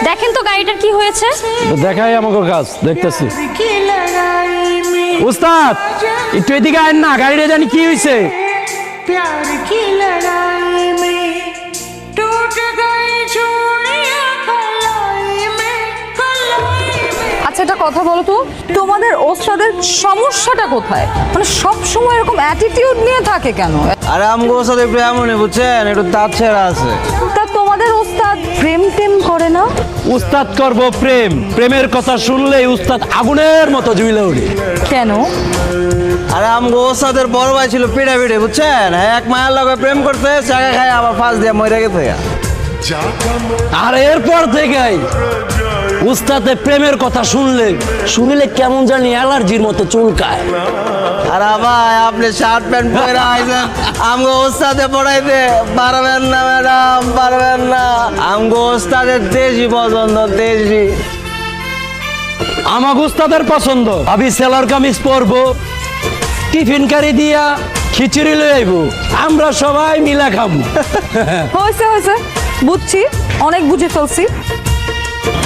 দেখেন তো গাড়িটার কি হয়েছে। দেখাই আমাকে কাজ দেখতেছি। উস্তাদ একটু এদিকে আইন না, গাড়িটা জানি কি হয়েছে। प्यार की लड़ाई में टूट गई चूड़ियां कलाई में আচ্ছা একটা কথা বলো তো, তোমাদের ওস্তাদের সমস্যাটা কোথায়? মানে সব সময় এরকম অ্যাটিটিউড নিয়ে থাকে কেন? আরে আমগো সাথে প্রেম নেই বুঝছেন, একটু দাঁত ছেঁড়া আছে। তা তোমাদের ওস্তাদ প্রেম টেম করে না? উস্তাদ করব প্রেম, প্রেমের কথা শুনলেই উস্তাদ আগুনের মতো জ্বলে ওঠে। কেন? আরে আমগো ওস্তাদের বড় ভাই ছিল পিঠে পিঠে বুঝছেন, এক মায়ের লগে প্রেম করতে চাকা খায় আবার ফাঁস দিয়ে মরে গেছে। আর এরপর থেকেই উস্তাদের প্রেমের কথা শুনলে শরীরে কেমন জানি অ্যালার্জির মতো চুলকায়। আরে ভাই আপনি শার্ট প্যান্ট পরে আইছেন, আমগো ওস্তাদে পড়াইতে পারবেন না ম্যাডাম, পারবেন না। আমগো ওস্তাদের দেশি পছন্দ, দেশি। আমার উস্তাদের পছন্দ আমি সেলার কামিজ পরবো, টিফিন কারি দিয়া খিচুড়ি লয়ে আইবো, আমরা সবাই মিলা খাবো। হয়েছে হয়েছে, বুঝছি, অনেক বুঝে ফেলছি।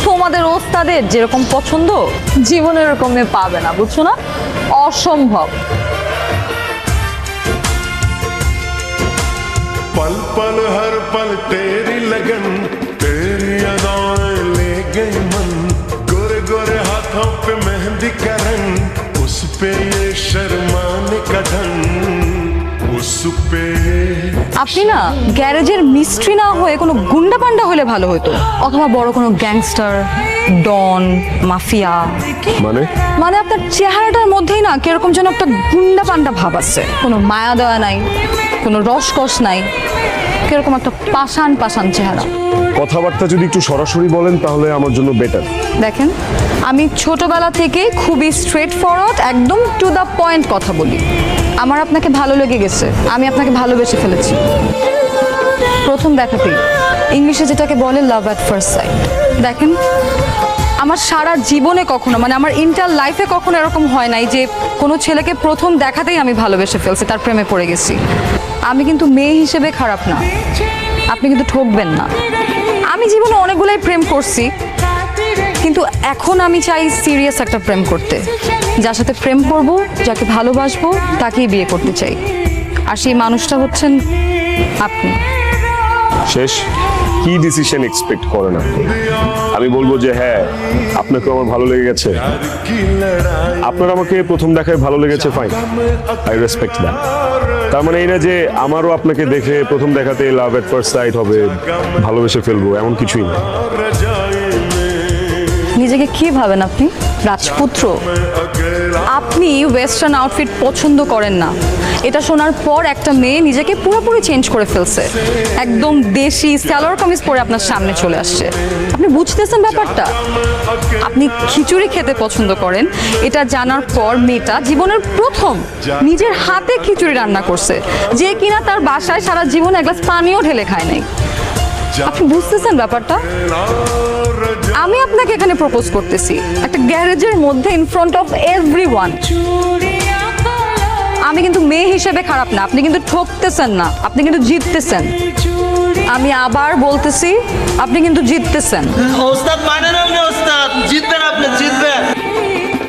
তোমাদের ওস্তাদের যেরকম পছন্দ জীবনে এরকম মেয়ে পাবে না, বুঝছো না? অসম্ভব। पल पल हर पल तेरी लगन, तेरी अदाएं ले गई मन, गोरे गोरे हाथों पे मेहंदी का रंग, उस पे ये शर्माने का ढंग, उस पे আপনি না গ্যারেজের মিস্ত্রি না হয়ে কোনো গুন্ডা পান্ডা হলে ভালো হতো, অথবা বড় কোনো গ্যাংস্টার, ডন, মাফিয়া। মানে আপনার চেহারাটার মধ্যেই না কিরকম যেন একটা গুন্ডা পান্ডা ভাব আছে, কোনো মায়া দেওয়া নাই, কোনো রসকস নাই, কিরকম একটা পাষাণ পাষাণ চেহারা। কথাবার্তা যদি একটু সরাসরি বলেন তাহলে আমার জন্য বেটার। দেখেন, আমি ছোটবেলা থেকে খুবই স্ট্রেট ফরওয়ার্ড, একদম টু দ্য পয়েন্ট কথা বলি। আমার আপনাকে ভালো লেগে গেছে, আমি আপনাকে ভালোবেসে ফেলেছি প্রথম দেখাতেই। ইংলিশে যেটাকে বলে লাভ অ্যাট ফার্স্ট সাইট। দেখেন, আমার সারা জীবনে কখনো, মানে আমার ইন্টার লাইফে কখনো এরকম হয় নাই যে কোনো ছেলেকে প্রথম দেখাতেই আমি ভালোবেসে ফেলছি, তার প্রেমে পড়ে গেছি। আমি কিন্তু মেয়ে হিসেবে খারাপ না, আপনি কিন্তু ঠকবেন না। আমি জীবনে অনেকগুলাই প্রেম করছি, কিন্তু এখন আমি চাই সিরিয়াস একটা প্রেম করতে। যার সাথে প্রেম করব, যাকে ভালোবাসবো, তাকেই বিয়ে করতে চাই। আর সেই মানুষটা হচ্ছেন আপনি। শেষ, কি ডিসিশন এক্সপেক্ট করেন আপনি? আমি বলবো যে হ্যাঁ আপনাকে আমার ভালো লেগে গেছে, আপনার আমাকে প্রথম দেখায় ভালো লেগেছে, ফাইন, আই রেসপেক্ট দ্যাট। তার মানে এই না যে আমারও আপনাকে দেখে প্রথম দেখাতে লাভ এট ফার্স্ট সাইট হবে, ভালোবেসে ফেলবো, এমন কিছুই না। নিজেকে কি ভাবেন আপনি? রাজপুত্র? আপনি ওয়েস্টার্ন আউটফিট পছন্দ করেন না, এটা শোনার পর একটা মেয়ে নিজেকে পুরোপুরি চেঞ্জ করে ফেলছে, একদম দেশি সালোয়ার কামিজ পরে আপনার সামনে চলে আসছে। আপনি বুঝতেছেন ব্যাপারটা? আপনি খিচুড়ি খেতে পছন্দ করেন, এটা জানার পর মেয়েটা জীবনের প্রথম নিজের হাতে খিচুড়ি রান্না করছে, যে কিনা তার বাসায় সারা জীবন এক গ্লাস পানিও ঢেলে খায় নাই। আপনি বুঝতেছেন ব্যাপারটা? আমি আপনাকে এখানে প্রপোজ করতেছি একটা গ্যারেজের মধ্যে, ইন ফ্রন্ট অফ এভরিওয়ান। আমি কিন্তু মেয়ে হিসেবে খারাপ না, আপনি কিন্তু ঠকতেছেন না, আপনি কিন্তু জিততেছেন। আমি আবার বলতেছি, আপনি কিন্তু জিততেছেন। ওস্তাদ মানেন আপনি, ওস্তাদ জিতবেন, আপনি জিতবেন।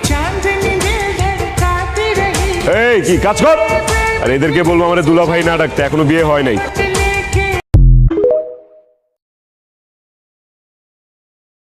चांदनी दिल धड़काती रही এই কি কাজ কর, আর এদেরকে বলবো আমার দুলা ভাই না ডাকতে, এখনো বিয়ে হয় নাই।